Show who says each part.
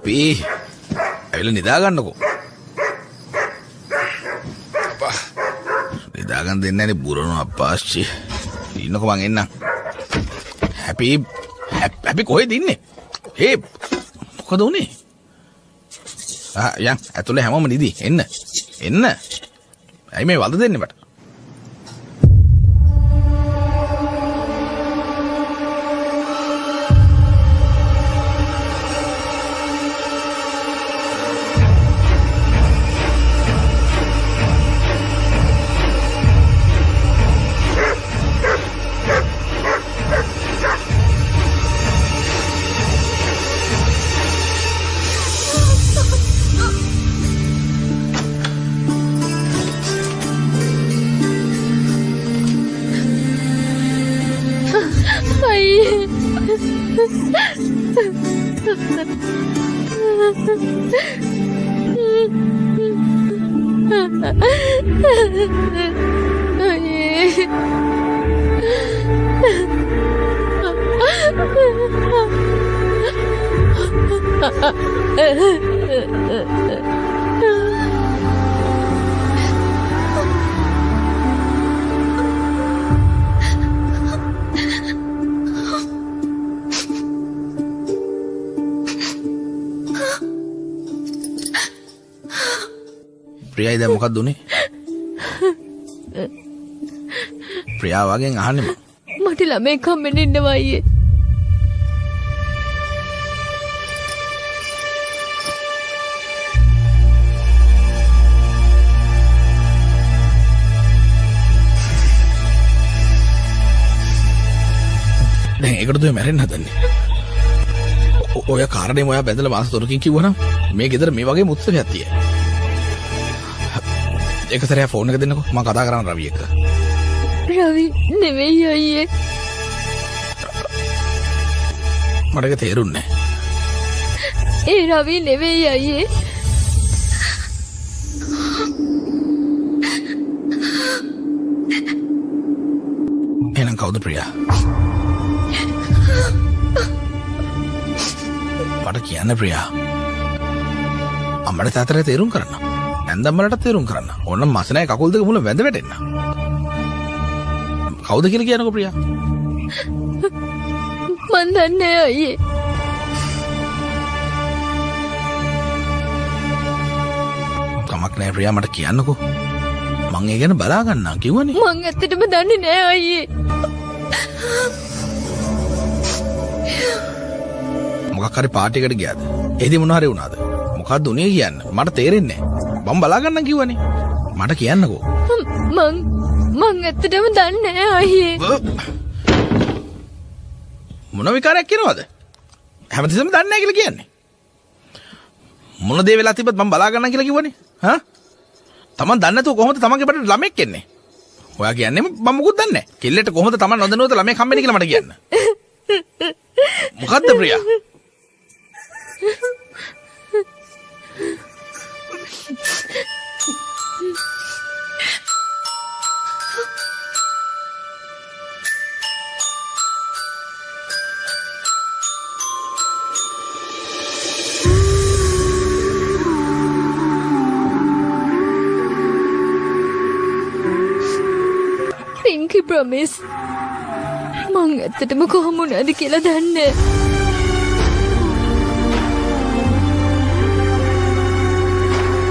Speaker 1: හැපි ඇවිල්ලා නිදා ගන්නකෝ. අප්පා නිදා ගන්න දෙන්නේ නැනේ බුරණු අප්පාච්චි. ඉන්නකෝ මං එන්නම්. හැපි කොහෙද ඉන්නේ? හේ මොකද උනේ? යන් ඇතුලේ හැමෝම නිදි. එන්න. ඇයි මේ වද දෙන්නේ මට? ප්‍රියයි දැන් මොකක්ද උනේ? ප්‍රියා වගේ අහන්නේ මම.
Speaker 2: මට ළමෙක් හම්බෙන්න ඉන්නවා අයියේ.
Speaker 1: දැන් ඒකට දුවේ මැරෙන්න හදන්නේ. ඔය කාරණේම ඔයා බැඳලා මාස 3කින් කිව්වනම් මේ ගෙදර මේ වගේ මුත්සලයක් තියෙයි. එක සැරයක් ෆෝන් එක දෙන්නකෝ මම කතා කරන්න රවි එක්ක.
Speaker 2: රවි නෙවෙයි අයියේ.
Speaker 1: මට ඒක තේරුන්නේ නැහැ.
Speaker 2: ඒ රවි නෙවෙයි අයියේ.
Speaker 1: එහෙනම් කවුද ප්‍රියා? මට කියන්න ප්‍රියා. අම්මට තාත්තට තේරුම් කරන්න. නැන්දම්මලට තේරුම් කරන්න. ඕන්න මසනයි කකුල් දෙක මුල වැඳ වැටෙන්න. කවුද කියලා කියනකෝ ප්‍රියා?
Speaker 2: මන් දන්නේ අයියේ.
Speaker 1: කමක් නැහැ ප්‍රියා මට කියන්නකෝ. මං ඒ ගැන බලා ගන්නම් කිව්වනේ.
Speaker 2: මං ඇත්තටම දන්නේ නෑ අයියේ.
Speaker 1: මොකක් හරි පාටි එකට ගියාද? එහෙදි මොන හරි වුණාද? මොකක්ද උනේ කියන්න. මට තේරෙන්නේ නැහැ. මම බලා ගන්නම් කිව්වනේ. මට කියන්නකෝ.
Speaker 2: මං ඇත්තටම දන්නේ නෑ අයියේ.
Speaker 1: මොන විකාරයක් කියනවද? හැමතිස්සෙම දන්නේ නැහැ කියලා කියන්නේ. මොන දේ වෙලා තිබ්බත් මම බලා ගන්නම් කියලා කිව්වනේ. හා? තමන් දන්නේ නැතුව කොහොමද තමන්ගේ බඩට ළමෙක් එන්නේ? ඔයා කියන්නේ මම මොකුත් දන්නේ නැහැ. කෙල්ලෙට කොහොමද තමන් නොදැනුවද ළමෙක් හම්බෙන්නේ කියලා මට කියන්න. මොකද්ද ප්‍රියා?
Speaker 2: පින්කි ප්‍රොමිස් මං ඇත්තටම කොහොම වුණාද කියලා දන්නේ